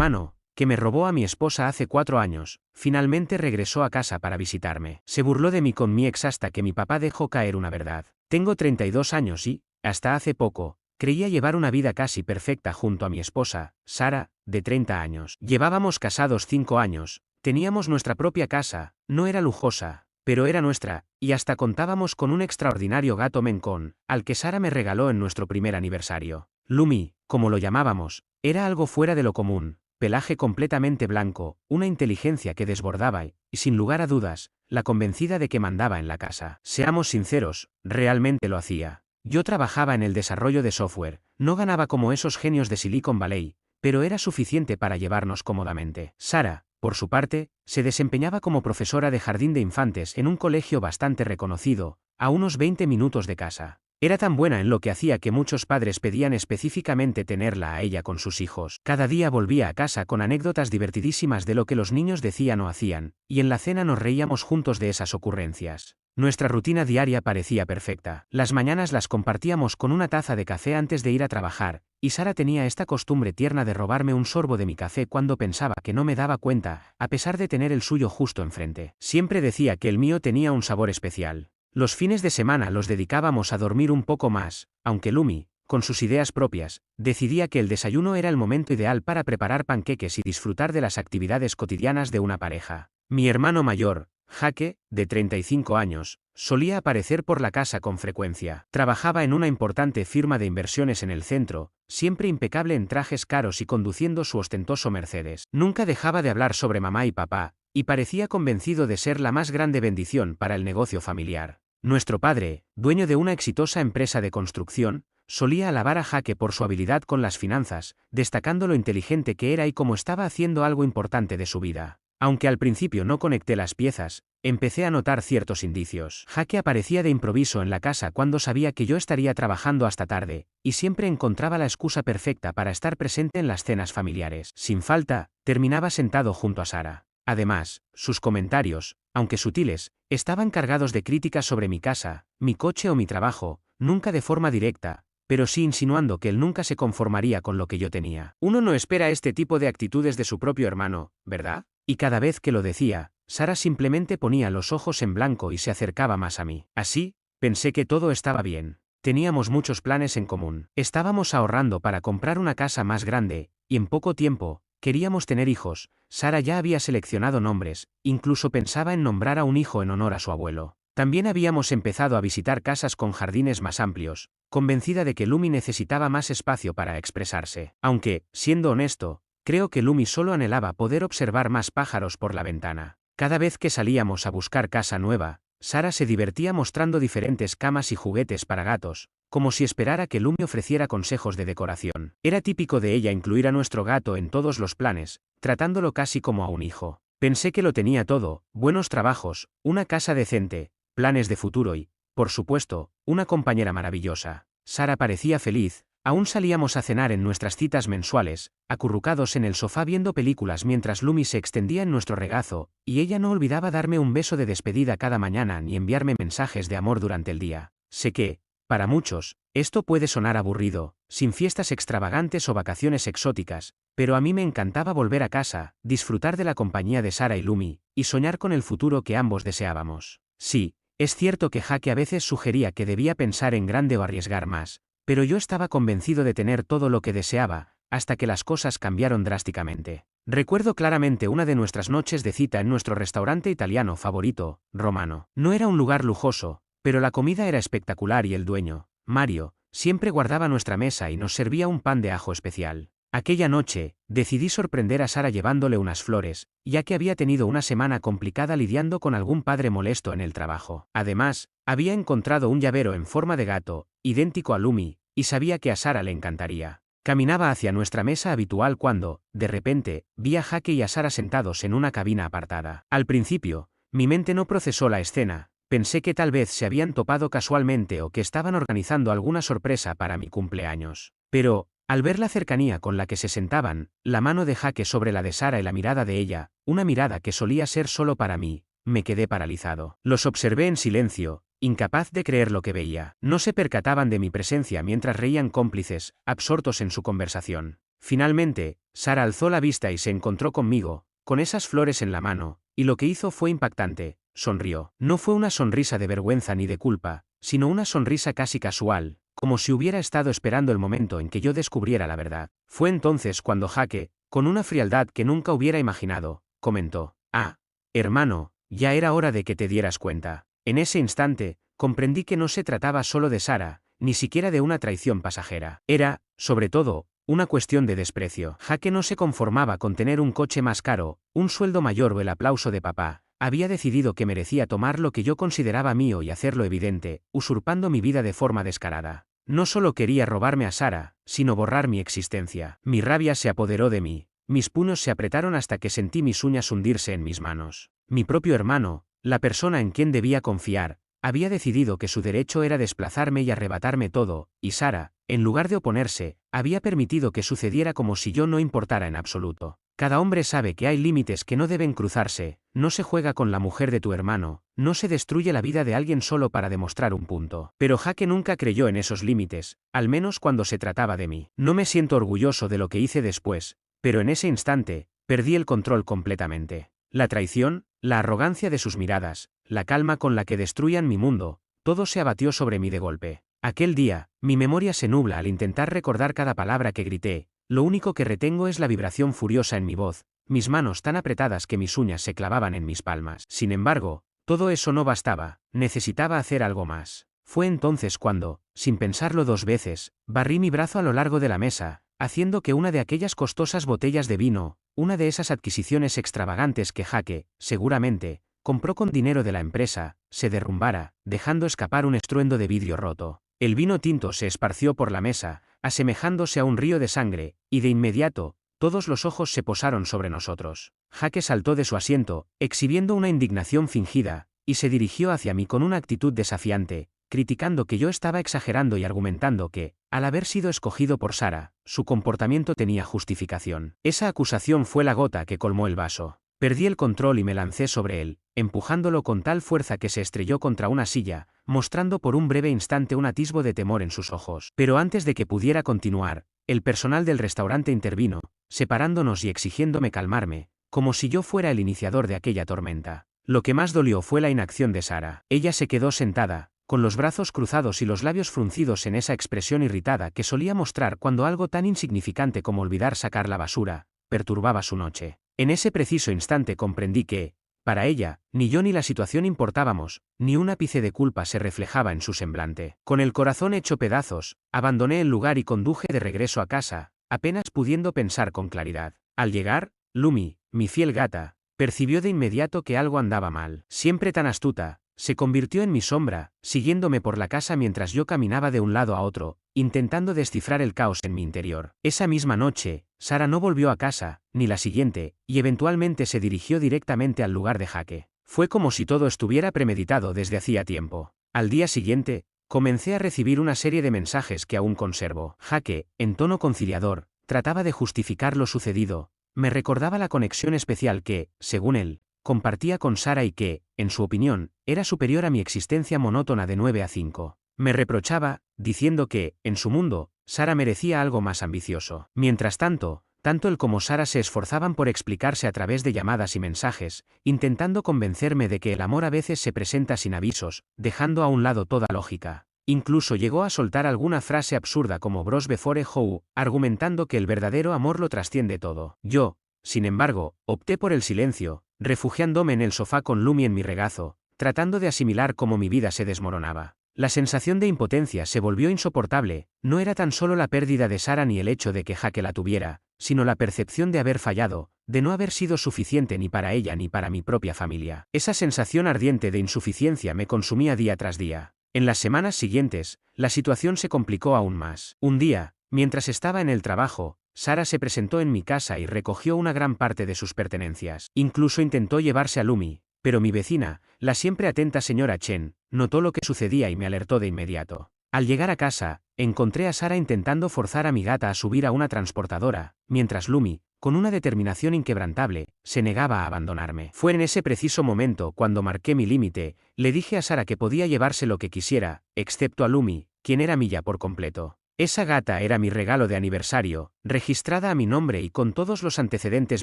hermano, que me robó a mi esposa hace 4 años, finalmente regresó a casa para visitarme. Se burló de mí con mi ex hasta que mi papá dejó caer una verdad. Tengo 32 años y, hasta hace poco, creía llevar una vida casi perfecta junto a mi esposa, Sara, de 30 años. Llevábamos casados 5 años, teníamos nuestra propia casa, no era lujosa, pero era nuestra, y hasta contábamos con un extraordinario gato Maine Coon, al que Sara me regaló en nuestro primer aniversario. Lumi, como lo llamábamos, era algo fuera de lo común, pelaje completamente blanco, una inteligencia que desbordaba y, sin lugar a dudas, la convencida de que mandaba en la casa. Seamos sinceros, realmente lo hacía. Yo trabajaba en el desarrollo de software, no ganaba como esos genios de Silicon Valley, pero era suficiente para llevarnos cómodamente. Sara, por su parte, se desempeñaba como profesora de jardín de infantes en un colegio bastante reconocido, a unos 20 minutos de casa. Era tan buena en lo que hacía que muchos padres pedían específicamente tenerla a ella con sus hijos. Cada día volvía a casa con anécdotas divertidísimas de lo que los niños decían o hacían, y en la cena nos reíamos juntos de esas ocurrencias. Nuestra rutina diaria parecía perfecta. Las mañanas las compartíamos con una taza de café antes de ir a trabajar, y Sara tenía esta costumbre tierna de robarme un sorbo de mi café cuando pensaba que no me daba cuenta, a pesar de tener el suyo justo enfrente. Siempre decía que el mío tenía un sabor especial. Los fines de semana los dedicábamos a dormir un poco más, aunque Lumi, con sus ideas propias, decidía que el desayuno era el momento ideal para preparar panqueques y disfrutar de las actividades cotidianas de una pareja. Mi hermano mayor, Jake, de 35 años, solía aparecer por la casa con frecuencia. Trabajaba en una importante firma de inversiones en el centro, siempre impecable en trajes caros y conduciendo su ostentoso Mercedes. Nunca dejaba de hablar sobre mamá y papá, y parecía convencido de ser la más grande bendición para el negocio familiar. Nuestro padre, dueño de una exitosa empresa de construcción, solía alabar a Jake por su habilidad con las finanzas, destacando lo inteligente que era y cómo estaba haciendo algo importante de su vida. Aunque al principio no conecté las piezas, empecé a notar ciertos indicios. Jake aparecía de improviso en la casa cuando sabía que yo estaría trabajando hasta tarde, y siempre encontraba la excusa perfecta para estar presente en las cenas familiares. Sin falta, terminaba sentado junto a Sara. Además, sus comentarios, aunque sutiles, estaban cargados de críticas sobre mi casa, mi coche o mi trabajo, nunca de forma directa, pero sí insinuando que él nunca se conformaría con lo que yo tenía. Uno no espera este tipo de actitudes de su propio hermano, ¿verdad? Y cada vez que lo decía, Sara simplemente ponía los ojos en blanco y se acercaba más a mí. Así, pensé que todo estaba bien. Teníamos muchos planes en común. Estábamos ahorrando para comprar una casa más grande, y en poco tiempo, queríamos tener hijos. Sara ya había seleccionado nombres, incluso pensaba en nombrar a un hijo en honor a su abuelo. También habíamos empezado a visitar casas con jardines más amplios, convencida de que Lumi necesitaba más espacio para expresarse. Aunque, siendo honesto, creo que Lumi solo anhelaba poder observar más pájaros por la ventana. Cada vez que salíamos a buscar casa nueva, Sara se divertía mostrando diferentes camas y juguetes para gatos, como si esperara que Lumi ofreciera consejos de decoración. Era típico de ella incluir a nuestro gato en todos los planes, tratándolo casi como a un hijo. Pensé que lo tenía todo: buenos trabajos, una casa decente, planes de futuro y, por supuesto, una compañera maravillosa. Sara parecía feliz. Aún salíamos a cenar en nuestras citas mensuales, acurrucados en el sofá viendo películas mientras Lumi se extendía en nuestro regazo, y ella no olvidaba darme un beso de despedida cada mañana ni enviarme mensajes de amor durante el día. Sé que, para muchos, esto puede sonar aburrido, sin fiestas extravagantes o vacaciones exóticas, pero a mí me encantaba volver a casa, disfrutar de la compañía de Sara y Lumi, y soñar con el futuro que ambos deseábamos. Sí, es cierto que Jake a veces sugería que debía pensar en grande o arriesgar más, pero yo estaba convencido de tener todo lo que deseaba, hasta que las cosas cambiaron drásticamente. Recuerdo claramente una de nuestras noches de cita en nuestro restaurante italiano favorito, Romano. No era un lugar lujoso, pero la comida era espectacular y el dueño, Mario, siempre guardaba nuestra mesa y nos servía un pan de ajo especial. Aquella noche, decidí sorprender a Sara llevándole unas flores, ya que había tenido una semana complicada lidiando con algún padre molesto en el trabajo. Además, había encontrado un llavero en forma de gato, idéntico a Lumi, y sabía que a Sara le encantaría. Caminaba hacia nuestra mesa habitual cuando, de repente, vi a Jake y a Sara sentados en una cabina apartada. Al principio, mi mente no procesó la escena. Pensé que tal vez se habían topado casualmente o que estaban organizando alguna sorpresa para mi cumpleaños. Pero, al ver la cercanía con la que se sentaban, la mano de Jake sobre la de Sara y la mirada de ella, una mirada que solía ser solo para mí, me quedé paralizado. Los observé en silencio, incapaz de creer lo que veía. No se percataban de mi presencia mientras reían cómplices, absortos en su conversación. Finalmente, Sara alzó la vista y se encontró conmigo, con esas flores en la mano, y lo que hizo fue impactante. Sonrió. No fue una sonrisa de vergüenza ni de culpa, sino una sonrisa casi casual, como si hubiera estado esperando el momento en que yo descubriera la verdad. Fue entonces cuando Jake, con una frialdad que nunca hubiera imaginado, comentó: «Ah, hermano, ya era hora de que te dieras cuenta». En ese instante, comprendí que no se trataba solo de Sara, ni siquiera de una traición pasajera. Era, sobre todo, una cuestión de desprecio. Jake no se conformaba con tener un coche más caro, un sueldo mayor o el aplauso de papá. Había decidido que merecía tomar lo que yo consideraba mío y hacerlo evidente, usurpando mi vida de forma descarada. No solo quería robarme a Sara, sino borrar mi existencia. Mi rabia se apoderó de mí. Mis puños se apretaron hasta que sentí mis uñas hundirse en mis manos. Mi propio hermano, la persona en quien debía confiar, había decidido que su derecho era desplazarme y arrebatarme todo, y Sara, en lugar de oponerse, había permitido que sucediera como si yo no importara en absoluto. Cada hombre sabe que hay límites que no deben cruzarse, no se juega con la mujer de tu hermano, no se destruye la vida de alguien solo para demostrar un punto. Pero Jake nunca creyó en esos límites, al menos cuando se trataba de mí. No me siento orgulloso de lo que hice después, pero en ese instante, perdí el control completamente. La traición, la arrogancia de sus miradas, la calma con la que destruían mi mundo, todo se abatió sobre mí de golpe. Aquel día, mi memoria se nubla al intentar recordar cada palabra que grité. Lo único que retengo es la vibración furiosa en mi voz, mis manos tan apretadas que mis uñas se clavaban en mis palmas. Sin embargo, todo eso no bastaba, necesitaba hacer algo más. Fue entonces cuando, sin pensarlo dos veces, barrí mi brazo a lo largo de la mesa, haciendo que una de aquellas costosas botellas de vino, una de esas adquisiciones extravagantes que Jake, seguramente, compró con dinero de la empresa, se derrumbara, dejando escapar un estruendo de vidrio roto. El vino tinto se esparció por la mesa, asemejándose a un río de sangre, y de inmediato, todos los ojos se posaron sobre nosotros. Jake saltó de su asiento, exhibiendo una indignación fingida, y se dirigió hacia mí con una actitud desafiante, criticando que yo estaba exagerando y argumentando que, al haber sido escogido por Sara, su comportamiento tenía justificación. Esa acusación fue la gota que colmó el vaso. Perdí el control y me lancé sobre él, empujándolo con tal fuerza que se estrelló contra una silla, mostrando por un breve instante un atisbo de temor en sus ojos. Pero antes de que pudiera continuar, el personal del restaurante intervino, separándonos y exigiéndome calmarme, como si yo fuera el iniciador de aquella tormenta. Lo que más dolió fue la inacción de Sara. Ella se quedó sentada, con los brazos cruzados y los labios fruncidos en esa expresión irritada que solía mostrar cuando algo tan insignificante como olvidar sacar la basura perturbaba su noche. En ese preciso instante comprendí que, para ella, ni yo ni la situación importábamos, ni un ápice de culpa se reflejaba en su semblante. Con el corazón hecho pedazos, abandoné el lugar y conduje de regreso a casa, apenas pudiendo pensar con claridad. Al llegar, Lumi, mi fiel gata, percibió de inmediato que algo andaba mal. Siempre tan astuta, se convirtió en mi sombra, siguiéndome por la casa mientras yo caminaba de un lado a otro, intentando descifrar el caos en mi interior. Esa misma noche, Sara no volvió a casa, ni la siguiente, y eventualmente se dirigió directamente al lugar de Jake. Fue como si todo estuviera premeditado desde hacía tiempo. Al día siguiente, comencé a recibir una serie de mensajes que aún conservo. Jake, en tono conciliador, trataba de justificar lo sucedido, me recordaba la conexión especial que, según él, compartía con Sara y que, en su opinión, era superior a mi existencia monótona de 9 a 5. Me reprochaba, diciendo que, en su mundo, Sara merecía algo más ambicioso. Mientras tanto, tanto él como Sara se esforzaban por explicarse a través de llamadas y mensajes, intentando convencerme de que el amor a veces se presenta sin avisos, dejando a un lado toda lógica. Incluso llegó a soltar alguna frase absurda como bros before how, argumentando que el verdadero amor lo trasciende todo. Yo, sin embargo, opté por el silencio, refugiándome en el sofá con Lumi en mi regazo, tratando de asimilar cómo mi vida se desmoronaba. La sensación de impotencia se volvió insoportable, no era tan solo la pérdida de Sara ni el hecho de que Jake la tuviera, sino la percepción de haber fallado, de no haber sido suficiente ni para ella ni para mi propia familia. Esa sensación ardiente de insuficiencia me consumía día tras día. En las semanas siguientes, la situación se complicó aún más. Un día, mientras estaba en el trabajo, Sara se presentó en mi casa y recogió una gran parte de sus pertenencias. Incluso intentó llevarse a Lumi, pero mi vecina, la siempre atenta señora Chen, notó lo que sucedía y me alertó de inmediato. Al llegar a casa, encontré a Sara intentando forzar a mi gata a subir a una transportadora, mientras Lumi, con una determinación inquebrantable, se negaba a abandonarme. Fue en ese preciso momento cuando marqué mi límite, le dije a Sara que podía llevarse lo que quisiera, excepto a Lumi, quien era mía por completo. Esa gata era mi regalo de aniversario, registrada a mi nombre y con todos los antecedentes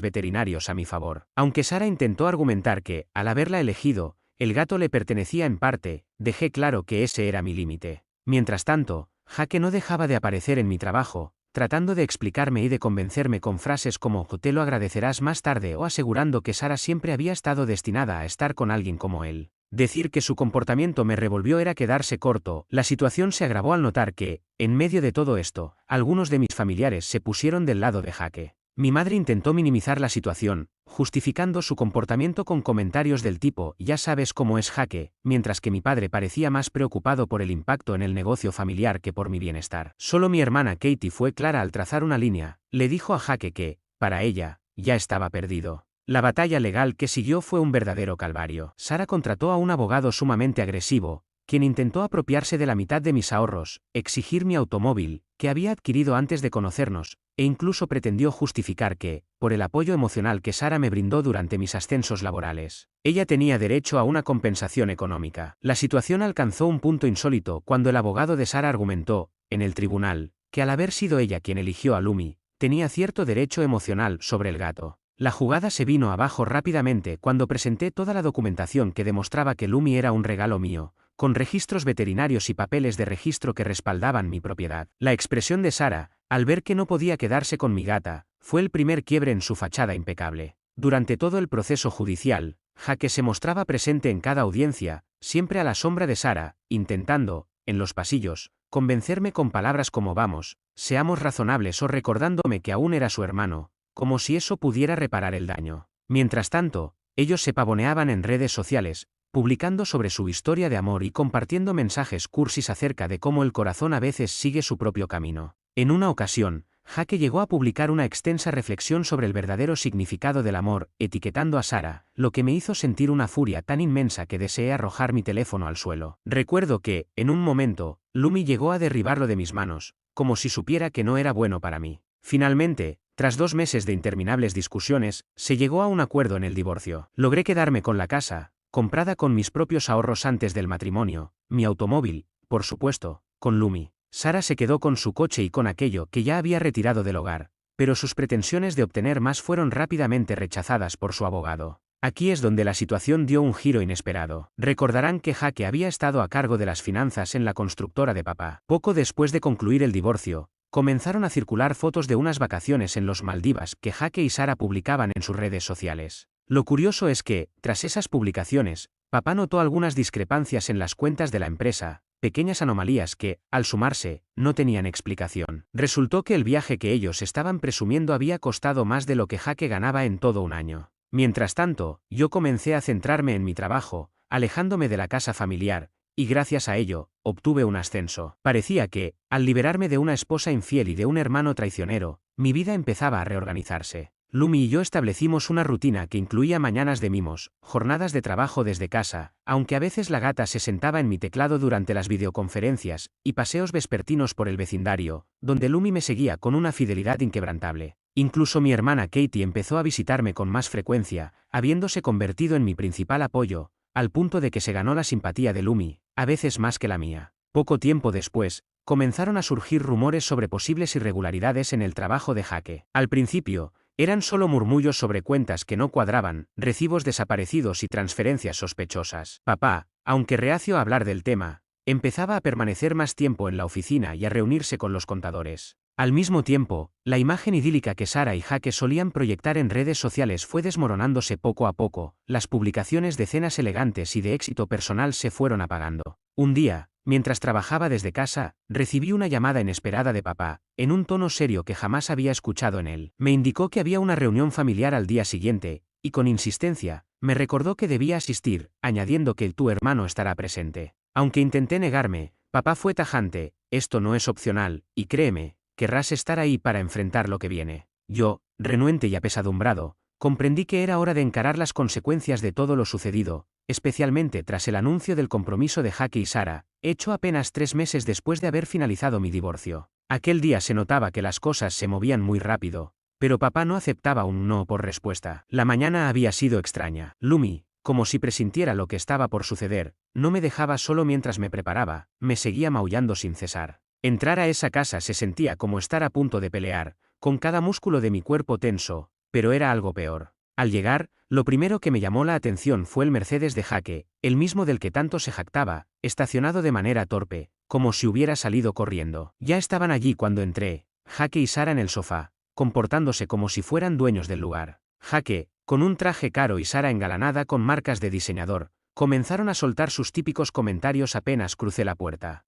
veterinarios a mi favor. Aunque Sara intentó argumentar que, al haberla elegido, el gato le pertenecía en parte, dejé claro que ese era mi límite. Mientras tanto, Jake no dejaba de aparecer en mi trabajo, tratando de explicarme y de convencerme con frases como «te lo agradecerás más tarde» o asegurando que Sara siempre había estado destinada a estar con alguien como él. Decir que su comportamiento me revolvió era quedarse corto. La situación se agravó al notar que, en medio de todo esto, algunos de mis familiares se pusieron del lado de Jake. Mi madre intentó minimizar la situación, justificando su comportamiento con comentarios del tipo «ya sabes cómo es Jake», mientras que mi padre parecía más preocupado por el impacto en el negocio familiar que por mi bienestar. Solo mi hermana Katie fue clara al trazar una línea. Le dijo a Jake que, para ella, ya estaba perdido. La batalla legal que siguió fue un verdadero calvario. Sara contrató a un abogado sumamente agresivo, quien intentó apropiarse de la mitad de mis ahorros, exigir mi automóvil, que había adquirido antes de conocernos, e incluso pretendió justificar que, por el apoyo emocional que Sara me brindó durante mis ascensos laborales, ella tenía derecho a una compensación económica. La situación alcanzó un punto insólito cuando el abogado de Sara argumentó, en el tribunal, que al haber sido ella quien eligió a Lumi, tenía cierto derecho emocional sobre el gato. La jugada se vino abajo rápidamente cuando presenté toda la documentación que demostraba que Lumi era un regalo mío, con registros veterinarios y papeles de registro que respaldaban mi propiedad. La expresión de Sara, al ver que no podía quedarse con mi gata, fue el primer quiebre en su fachada impecable. Durante todo el proceso judicial, Jake se mostraba presente en cada audiencia, siempre a la sombra de Sara, intentando, en los pasillos, convencerme con palabras como «vamos, seamos razonables» o recordándome que aún era su hermano, como si eso pudiera reparar el daño. Mientras tanto, ellos se pavoneaban en redes sociales, publicando sobre su historia de amor y compartiendo mensajes cursis acerca de cómo el corazón a veces sigue su propio camino. En una ocasión, Jake llegó a publicar una extensa reflexión sobre el verdadero significado del amor, etiquetando a Sara, lo que me hizo sentir una furia tan inmensa que deseé arrojar mi teléfono al suelo. Recuerdo que, en un momento, Lumi llegó a derribarlo de mis manos, como si supiera que no era bueno para mí. Finalmente, tras 2 meses de interminables discusiones, se llegó a un acuerdo en el divorcio. Logré quedarme con la casa, comprada con mis propios ahorros antes del matrimonio, mi automóvil, por supuesto, con Lumi. Sara se quedó con su coche y con aquello que ya había retirado del hogar, pero sus pretensiones de obtener más fueron rápidamente rechazadas por su abogado. Aquí es donde la situación dio un giro inesperado. Recordarán que Jake había estado a cargo de las finanzas en la constructora de papá. Poco después de concluir el divorcio, comenzaron a circular fotos de unas vacaciones en los Maldivas que Jake y Sara publicaban en sus redes sociales. Lo curioso es que, tras esas publicaciones, papá notó algunas discrepancias en las cuentas de la empresa, pequeñas anomalías que, al sumarse, no tenían explicación. Resultó que el viaje que ellos estaban presumiendo había costado más de lo que Jake ganaba en todo un año. Mientras tanto, yo comencé a centrarme en mi trabajo, alejándome de la casa familiar, y gracias a ello, obtuve un ascenso. Parecía que, al liberarme de una esposa infiel y de un hermano traicionero, mi vida empezaba a reorganizarse. Lumi y yo establecimos una rutina que incluía mañanas de mimos, jornadas de trabajo desde casa, aunque a veces la gata se sentaba en mi teclado durante las videoconferencias, y paseos vespertinos por el vecindario, donde Lumi me seguía con una fidelidad inquebrantable. Incluso mi hermana Katie empezó a visitarme con más frecuencia, habiéndose convertido en mi principal apoyo, al punto de que se ganó la simpatía de Lumi, a veces más que la mía. Poco tiempo después, comenzaron a surgir rumores sobre posibles irregularidades en el trabajo de Jake. Al principio, eran solo murmullos sobre cuentas que no cuadraban, recibos desaparecidos y transferencias sospechosas. Papá, aunque reacio a hablar del tema, empezaba a permanecer más tiempo en la oficina y a reunirse con los contadores. Al mismo tiempo, la imagen idílica que Sara y Jake solían proyectar en redes sociales fue desmoronándose poco a poco, las publicaciones de cenas elegantes y de éxito personal se fueron apagando. Un día, mientras trabajaba desde casa, recibí una llamada inesperada de papá, en un tono serio que jamás había escuchado en él. Me indicó que había una reunión familiar al día siguiente, y con insistencia, me recordó que debía asistir, añadiendo que tu hermano estará presente. Aunque intenté negarme, papá fue tajante: esto no es opcional, y créeme, querrás estar ahí para enfrentar lo que viene. Yo, renuente y apesadumbrado, comprendí que era hora de encarar las consecuencias de todo lo sucedido, especialmente tras el anuncio del compromiso de Jake y Sara, hecho apenas 3 meses después de haber finalizado mi divorcio. Aquel día se notaba que las cosas se movían muy rápido, pero papá no aceptaba un no por respuesta. La mañana había sido extraña. Lumi, como si presintiera lo que estaba por suceder, no me dejaba solo mientras me preparaba, me seguía maullando sin cesar. Entrar a esa casa se sentía como estar a punto de pelear, con cada músculo de mi cuerpo tenso, pero era algo peor. Al llegar, lo primero que me llamó la atención fue el Mercedes de Jake, el mismo del que tanto se jactaba, estacionado de manera torpe, como si hubiera salido corriendo. Ya estaban allí cuando entré, Jake y Sara en el sofá, comportándose como si fueran dueños del lugar. Jake, con un traje caro y Sara engalanada con marcas de diseñador, comenzaron a soltar sus típicos comentarios apenas crucé la puerta.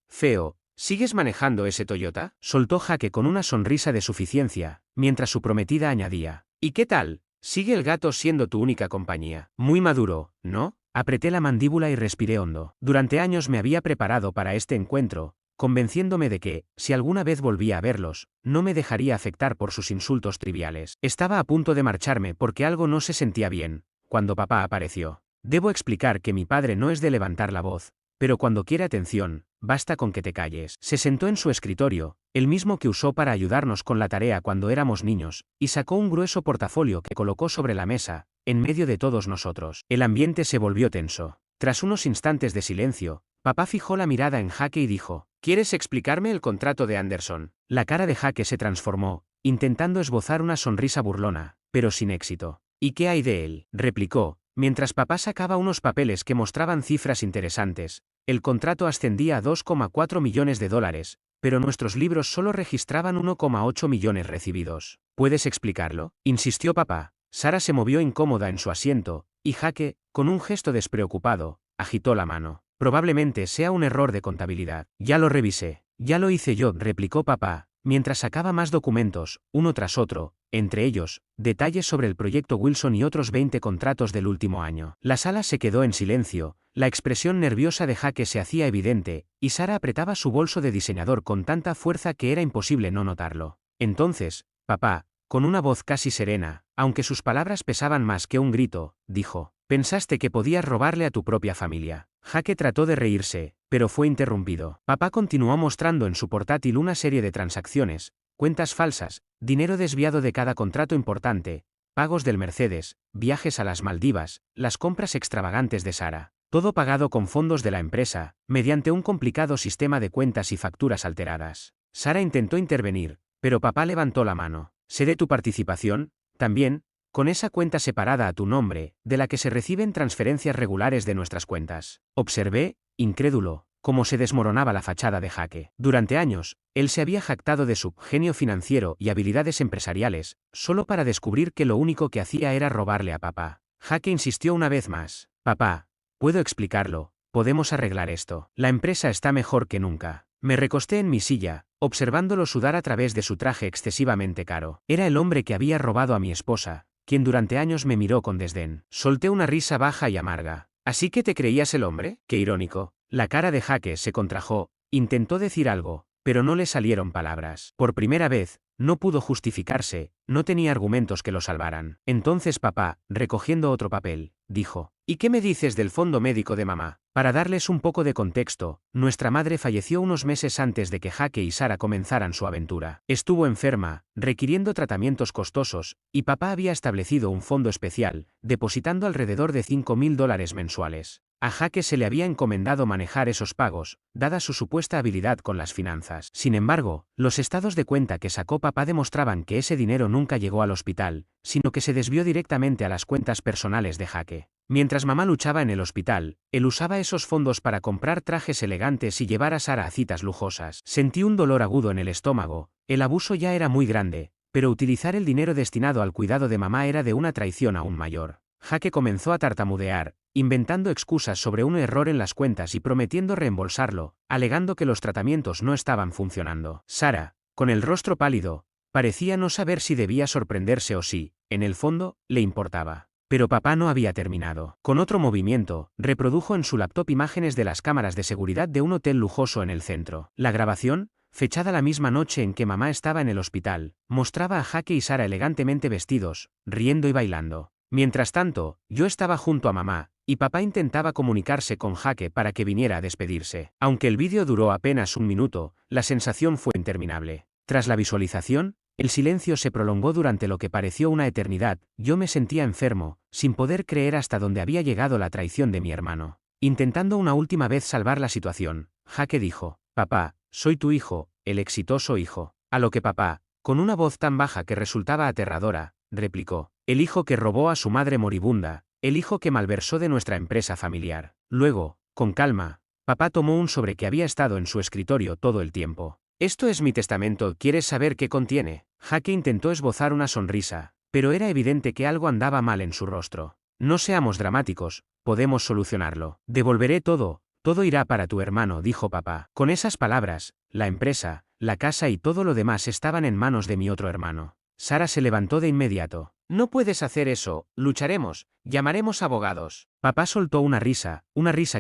Feo, ¿sigues manejando ese Toyota? Soltó Jake con una sonrisa de suficiencia, mientras su prometida añadía. ¿Y qué tal? ¿Sigue el gato siendo tu única compañía? Muy maduro, ¿no? Apreté la mandíbula y respiré hondo. Durante años me había preparado para este encuentro, convenciéndome de que, si alguna vez volvía a verlos, no me dejaría afectar por sus insultos triviales. Estaba a punto de marcharme porque algo no se sentía bien, cuando papá apareció. Debo explicar que mi padre no es de levantar la voz, pero cuando quiere atención, basta con que te calles. Se sentó en su escritorio, el mismo que usó para ayudarnos con la tarea cuando éramos niños, y sacó un grueso portafolio que colocó sobre la mesa, en medio de todos nosotros. El ambiente se volvió tenso. Tras unos instantes de silencio, papá fijó la mirada en Jake y dijo, ¿quieres explicarme el contrato de Anderson? La cara de Jake se transformó, intentando esbozar una sonrisa burlona, pero sin éxito. ¿Y qué hay de él? Replicó, mientras papá sacaba unos papeles que mostraban cifras interesantes. El contrato ascendía a $2,4 millones, pero nuestros libros solo registraban 1,8 millones recibidos. ¿Puedes explicarlo? Insistió papá. Sara se movió incómoda en su asiento, y Jake, con un gesto despreocupado, agitó la mano. Probablemente sea un error de contabilidad. Ya lo revisé. Ya lo hice yo, replicó papá, mientras sacaba más documentos, uno tras otro, entre ellos, detalles sobre el proyecto Wilson y otros 20 contratos del último año. La sala se quedó en silencio, la expresión nerviosa de Jake se hacía evidente, y Sara apretaba su bolso de diseñador con tanta fuerza que era imposible no notarlo. Entonces, papá, con una voz casi serena, aunque sus palabras pesaban más que un grito, dijo, «¿Pensaste que podías robarle a tu propia familia?» Jake trató de reírse, pero fue interrumpido. Papá continuó mostrando en su portátil una serie de transacciones, cuentas falsas, dinero desviado de cada contrato importante, pagos del Mercedes, viajes a las Maldivas, las compras extravagantes de Sara. Todo pagado con fondos de la empresa, mediante un complicado sistema de cuentas y facturas alteradas. Sara intentó intervenir, pero papá levantó la mano. ¿Seré tu participación? También, con esa cuenta separada a tu nombre, de la que se reciben transferencias regulares de nuestras cuentas. Observé, incrédulo, cómo se desmoronaba la fachada de Jake. Durante años, él se había jactado de su genio financiero y habilidades empresariales, solo para descubrir que lo único que hacía era robarle a papá. Jake insistió una vez más. Papá, puedo explicarlo, podemos arreglar esto. La empresa está mejor que nunca. Me recosté en mi silla, observándolo sudar a través de su traje excesivamente caro. Era el hombre que había robado a mi esposa, quien durante años me miró con desdén. Solté una risa baja y amarga. ¿Así que te creías el hombre? Qué irónico. La cara de Jake se contrajo, intentó decir algo, pero no le salieron palabras. Por primera vez, no pudo justificarse, no tenía argumentos que lo salvaran. Entonces papá, recogiendo otro papel, dijo, ¿y qué me dices del fondo médico de mamá? Para darles un poco de contexto, nuestra madre falleció unos meses antes de que Jake y Sara comenzaran su aventura. Estuvo enferma, requiriendo tratamientos costosos, y papá había establecido un fondo especial, depositando alrededor de $5,000 mensuales. A Jake se le había encomendado manejar esos pagos, dada su supuesta habilidad con las finanzas. Sin embargo, los estados de cuenta que sacó papá demostraban que ese dinero nunca llegó al hospital, sino que se desvió directamente a las cuentas personales de Jake. Mientras mamá luchaba en el hospital, él usaba esos fondos para comprar trajes elegantes y llevar a Sara a citas lujosas. Sentí un dolor agudo en el estómago, el abuso ya era muy grande, pero utilizar el dinero destinado al cuidado de mamá era de una traición aún mayor. Jake comenzó a tartamudear, inventando excusas sobre un error en las cuentas y prometiendo reembolsarlo, alegando que los tratamientos no estaban funcionando. Sara, con el rostro pálido, parecía no saber si debía sorprenderse o si, en el fondo, le importaba. Pero papá no había terminado. Con otro movimiento, reprodujo en su laptop imágenes de las cámaras de seguridad de un hotel lujoso en el centro. La grabación, fechada la misma noche en que mamá estaba en el hospital, mostraba a Jake y Sara elegantemente vestidos, riendo y bailando. Mientras tanto, yo estaba junto a mamá, y papá intentaba comunicarse con Jake para que viniera a despedirse. Aunque el vídeo duró apenas un minuto, la sensación fue interminable. Tras la visualización, el silencio se prolongó durante lo que pareció una eternidad. Yo me sentía enfermo, sin poder creer hasta dónde había llegado la traición de mi hermano. Intentando una última vez salvar la situación, Jake dijo, papá, soy tu hijo, el exitoso hijo. A lo que papá, con una voz tan baja que resultaba aterradora, replicó, el hijo que robó a su madre moribunda, el hijo que malversó de nuestra empresa familiar. Luego, con calma, papá tomó un sobre que había estado en su escritorio todo el tiempo. Esto es mi testamento, ¿quieres saber qué contiene? Jake intentó esbozar una sonrisa, pero era evidente que algo andaba mal en su rostro. No seamos dramáticos, podemos solucionarlo. Devolveré todo, todo irá para tu hermano, dijo papá. Con esas palabras, la empresa, la casa y todo lo demás estaban en manos de mi otro hermano. Sara se levantó de inmediato. No puedes hacer eso, lucharemos, llamaremos abogados. Papá soltó una risa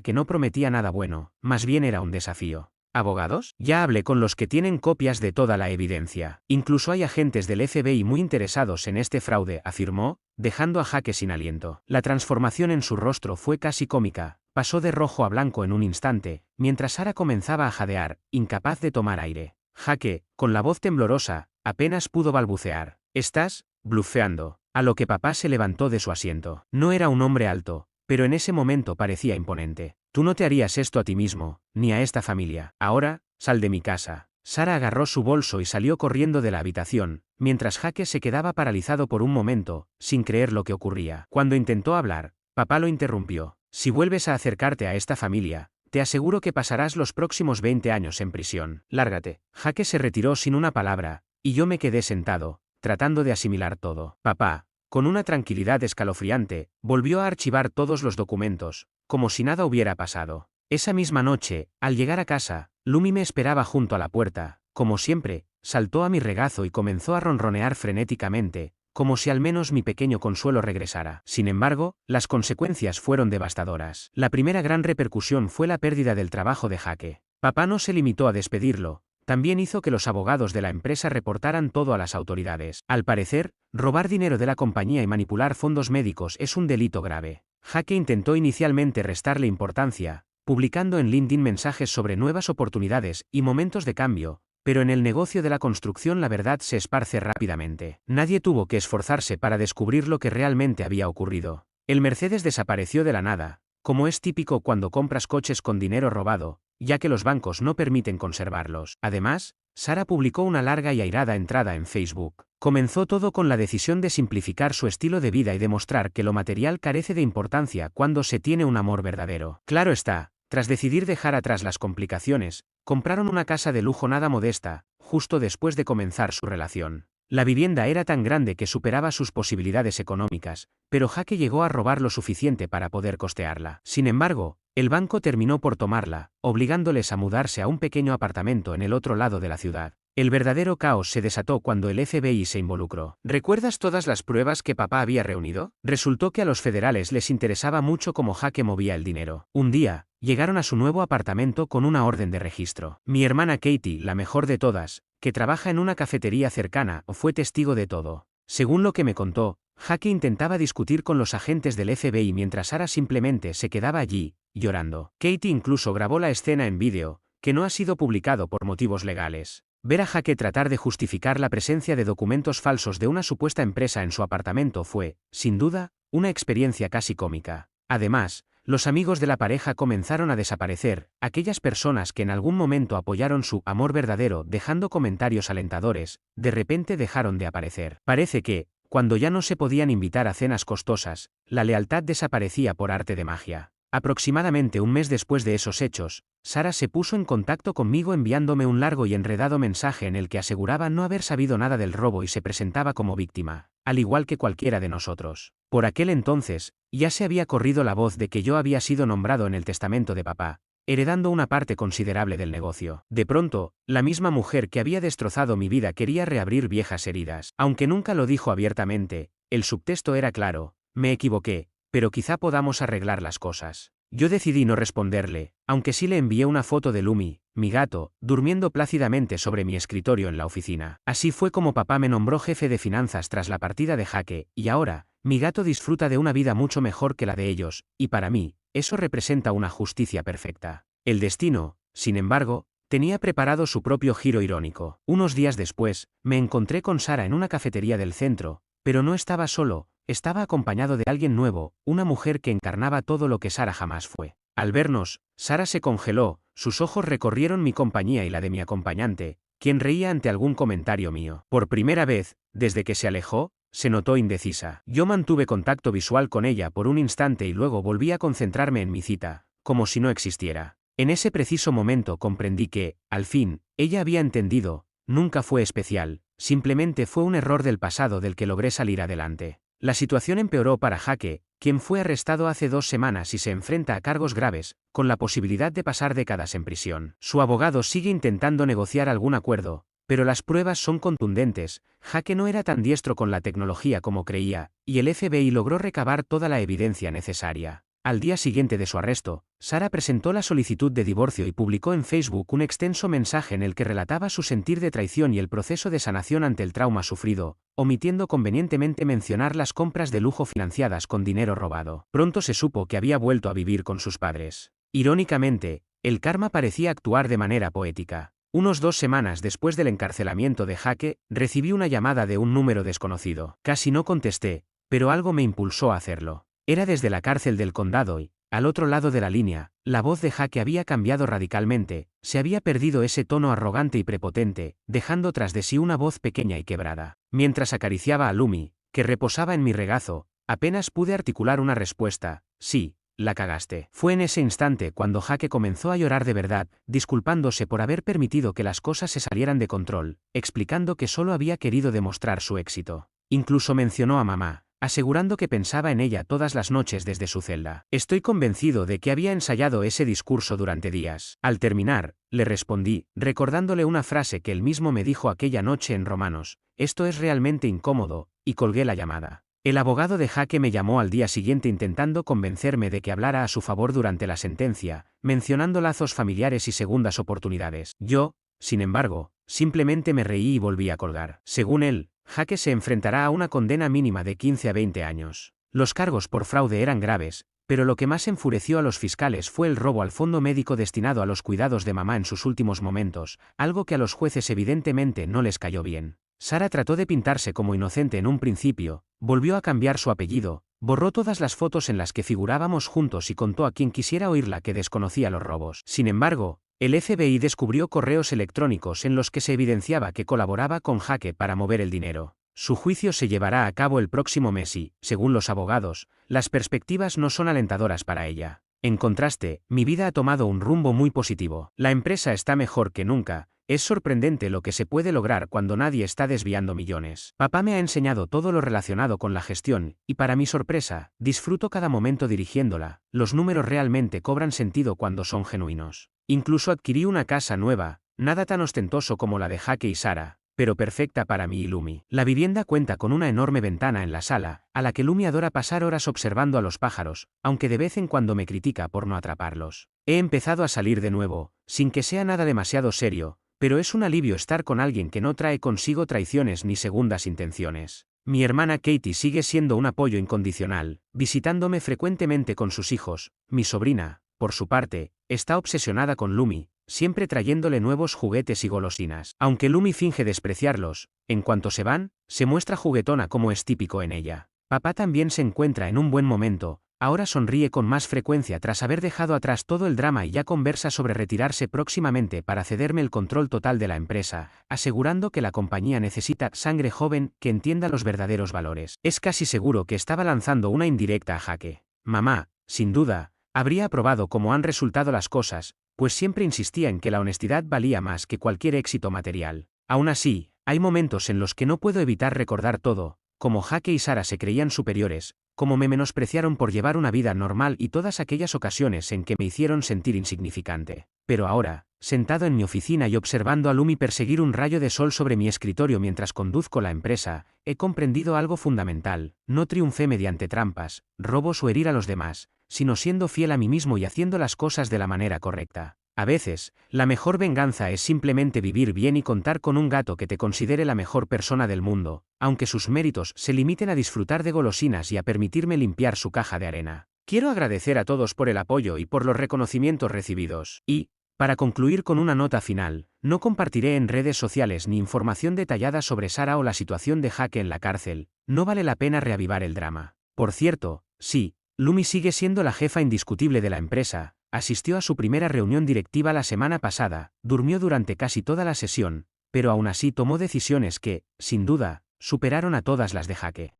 que no prometía nada bueno, más bien era un desafío. ¿Abogados? Ya hablé con los que tienen copias de toda la evidencia. Incluso hay agentes del FBI muy interesados en este fraude, afirmó, dejando a Jake sin aliento. La transformación en su rostro fue casi cómica, pasó de rojo a blanco en un instante, mientras Sara comenzaba a jadear, incapaz de tomar aire. Jake, con la voz temblorosa, apenas pudo balbucear. ¿Estás blufeando? A lo que papá se levantó de su asiento. No era un hombre alto, pero en ese momento parecía imponente. Tú no te harías esto a ti mismo, ni a esta familia. Ahora, sal de mi casa. Sara agarró su bolso y salió corriendo de la habitación, mientras Jake se quedaba paralizado por un momento, sin creer lo que ocurría. Cuando intentó hablar, papá lo interrumpió. Si vuelves a acercarte a esta familia, te aseguro que pasarás los próximos 20 años en prisión. Lárgate. Jake se retiró sin una palabra, y yo me quedé sentado, tratando de asimilar todo. Papá, con una tranquilidad escalofriante, volvió a archivar todos los documentos, como si nada hubiera pasado. Esa misma noche, al llegar a casa, Lumi me esperaba junto a la puerta. Como siempre, saltó a mi regazo y comenzó a ronronear frenéticamente, como si al menos mi pequeño consuelo regresara. Sin embargo, las consecuencias fueron devastadoras. La primera gran repercusión fue la pérdida del trabajo de Jake. Papá no se limitó a despedirlo, también hizo que los abogados de la empresa reportaran todo a las autoridades. Al parecer, robar dinero de la compañía y manipular fondos médicos es un delito grave. Jake intentó inicialmente restarle importancia, publicando en LinkedIn mensajes sobre nuevas oportunidades y momentos de cambio, pero en el negocio de la construcción la verdad se esparce rápidamente. Nadie tuvo que esforzarse para descubrir lo que realmente había ocurrido. El Mercedes desapareció de la nada, como es típico cuando compras coches con dinero robado, ya que los bancos no permiten conservarlos. Además, Sara publicó una larga y airada entrada en Facebook. Comenzó todo con la decisión de simplificar su estilo de vida y demostrar que lo material carece de importancia cuando se tiene un amor verdadero. Claro está, tras decidir dejar atrás las complicaciones, compraron una casa de lujo nada modesta, justo después de comenzar su relación. La vivienda era tan grande que superaba sus posibilidades económicas, pero Jake llegó a robar lo suficiente para poder costearla. Sin embargo, el banco terminó por tomarla, obligándoles a mudarse a un pequeño apartamento en el otro lado de la ciudad. El verdadero caos se desató cuando el FBI se involucró. ¿Recuerdas todas las pruebas que papá había reunido? Resultó que a los federales les interesaba mucho cómo Jake movía el dinero. Un día, llegaron a su nuevo apartamento con una orden de registro. Mi hermana Katie, la mejor de todas, que trabaja en una cafetería cercana, fue testigo de todo. Según lo que me contó, Jake intentaba discutir con los agentes del FBI mientras Sara simplemente se quedaba allí, llorando. Katie incluso grabó la escena en vídeo, que no ha sido publicado por motivos legales. Ver a Jake tratar de justificar la presencia de documentos falsos de una supuesta empresa en su apartamento fue, sin duda, una experiencia casi cómica. Además, los amigos de la pareja comenzaron a desaparecer, aquellas personas que en algún momento apoyaron su amor verdadero dejando comentarios alentadores, de repente dejaron de aparecer. Parece que, cuando ya no se podían invitar a cenas costosas, la lealtad desaparecía por arte de magia. Aproximadamente un mes después de esos hechos, Sara se puso en contacto conmigo enviándome un largo y enredado mensaje en el que aseguraba no haber sabido nada del robo y se presentaba como víctima, al igual que cualquiera de nosotros. Por aquel entonces, ya se había corrido la voz de que yo había sido nombrado en el testamento de papá, heredando una parte considerable del negocio. De pronto, la misma mujer que había destrozado mi vida quería reabrir viejas heridas. Aunque nunca lo dijo abiertamente, el subtexto era claro: me equivoqué, pero quizá podamos arreglar las cosas. Yo decidí no responderle, aunque sí le envié una foto de Lumi, mi gato, durmiendo plácidamente sobre mi escritorio en la oficina. Así fue como papá me nombró jefe de finanzas tras la partida de Jake, y ahora, mi gato disfruta de una vida mucho mejor que la de ellos, y para mí, eso representa una justicia perfecta. El destino, sin embargo, tenía preparado su propio giro irónico. Unos días después, me encontré con Sara en una cafetería del centro, pero no estaba solo. Estaba acompañado de alguien nuevo, una mujer que encarnaba todo lo que Sara jamás fue. Al vernos, Sara se congeló, sus ojos recorrieron mi compañía y la de mi acompañante, quien reía ante algún comentario mío. Por primera vez, desde que se alejó, se notó indecisa. Yo mantuve contacto visual con ella por un instante y luego volví a concentrarme en mi cita, como si no existiera. En ese preciso momento comprendí que, al fin, ella había entendido, nunca fue especial, simplemente fue un error del pasado del que logré salir adelante. La situación empeoró para Jake, quien fue arrestado hace 2 semanas y se enfrenta a cargos graves, con la posibilidad de pasar décadas en prisión. Su abogado sigue intentando negociar algún acuerdo, pero las pruebas son contundentes. Jake no era tan diestro con la tecnología como creía, y el FBI logró recabar toda la evidencia necesaria. Al día siguiente de su arresto, Sara presentó la solicitud de divorcio y publicó en Facebook un extenso mensaje en el que relataba su sentir de traición y el proceso de sanación ante el trauma sufrido, omitiendo convenientemente mencionar las compras de lujo financiadas con dinero robado. Pronto se supo que había vuelto a vivir con sus padres. Irónicamente, el karma parecía actuar de manera poética. Unos 2 semanas después del encarcelamiento de Jake, recibí una llamada de un número desconocido. Casi no contesté, pero algo me impulsó a hacerlo. Era desde la cárcel del condado y, al otro lado de la línea, la voz de Jake había cambiado radicalmente, se había perdido ese tono arrogante y prepotente, dejando tras de sí una voz pequeña y quebrada. Mientras acariciaba a Lumi, que reposaba en mi regazo, apenas pude articular una respuesta: sí, la cagaste. Fue en ese instante cuando Jake comenzó a llorar de verdad, disculpándose por haber permitido que las cosas se salieran de control, explicando que solo había querido demostrar su éxito. Incluso mencionó a mamá, asegurando que pensaba en ella todas las noches desde su celda. Estoy convencido de que había ensayado ese discurso durante días. Al terminar, le respondí, recordándole una frase que él mismo me dijo aquella noche en Romanos: esto es realmente incómodo, y colgué la llamada. El abogado de Jake me llamó al día siguiente intentando convencerme de que hablara a su favor durante la sentencia, mencionando lazos familiares y segundas oportunidades. Yo, sin embargo, simplemente me reí y volví a colgar. Según él, Jake se enfrentará a una condena mínima de 15 a 20 años. Los cargos por fraude eran graves, pero lo que más enfureció a los fiscales fue el robo al fondo médico destinado a los cuidados de mamá en sus últimos momentos, algo que a los jueces evidentemente no les cayó bien. Sara trató de pintarse como inocente en un principio, volvió a cambiar su apellido, borró todas las fotos en las que figurábamos juntos y contó a quien quisiera oírla que desconocía los robos. Sin embargo, el FBI descubrió correos electrónicos en los que se evidenciaba que colaboraba con Jake para mover el dinero. Su juicio se llevará a cabo el próximo mes y, según los abogados, las perspectivas no son alentadoras para ella. En contraste, mi vida ha tomado un rumbo muy positivo. La empresa está mejor que nunca. Es sorprendente lo que se puede lograr cuando nadie está desviando millones. Papá me ha enseñado todo lo relacionado con la gestión, y para mi sorpresa, disfruto cada momento dirigiéndola. Los números realmente cobran sentido cuando son genuinos. Incluso adquirí una casa nueva, nada tan ostentoso como la de Jake y Sara, pero perfecta para mí y Lumi. La vivienda cuenta con una enorme ventana en la sala, a la que Lumi adora pasar horas observando a los pájaros, aunque de vez en cuando me critica por no atraparlos. He empezado a salir de nuevo, sin que sea nada demasiado serio, pero es un alivio estar con alguien que no trae consigo traiciones ni segundas intenciones. Mi hermana Katie sigue siendo un apoyo incondicional, visitándome frecuentemente con sus hijos. Mi sobrina, por su parte, está obsesionada con Lumi, siempre trayéndole nuevos juguetes y golosinas. Aunque Lumi finge despreciarlos, en cuanto se van, se muestra juguetona como es típico en ella. Papá también se encuentra en un buen momento, ahora sonríe con más frecuencia tras haber dejado atrás todo el drama y ya conversa sobre retirarse próximamente para cederme el control total de la empresa, asegurando que la compañía necesita sangre joven que entienda los verdaderos valores. Es casi seguro que estaba lanzando una indirecta a Jake. Mamá, sin duda, habría aprobado cómo han resultado las cosas, pues siempre insistía en que la honestidad valía más que cualquier éxito material. Aún así, hay momentos en los que no puedo evitar recordar todo, como Jake y Sara se creían superiores, como me menospreciaron por llevar una vida normal y todas aquellas ocasiones en que me hicieron sentir insignificante. Pero ahora, sentado en mi oficina y observando a Lumi perseguir un rayo de sol sobre mi escritorio mientras conduzco la empresa, he comprendido algo fundamental: no triunfé mediante trampas, robos o herir a los demás, sino siendo fiel a mí mismo y haciendo las cosas de la manera correcta. A veces, la mejor venganza es simplemente vivir bien y contar con un gato que te considere la mejor persona del mundo, aunque sus méritos se limiten a disfrutar de golosinas y a permitirme limpiar su caja de arena. Quiero agradecer a todos por el apoyo y por los reconocimientos recibidos. Y, para concluir con una nota final, no compartiré en redes sociales ni información detallada sobre Sara o la situación de Jake en la cárcel. No vale la pena reavivar el drama. Por cierto, sí, Lumi sigue siendo la jefa indiscutible de la empresa, Asistió a su primera reunión directiva la semana pasada, durmió durante casi toda la sesión, pero aún así tomó decisiones que, sin duda, superaron a todas las de Jake.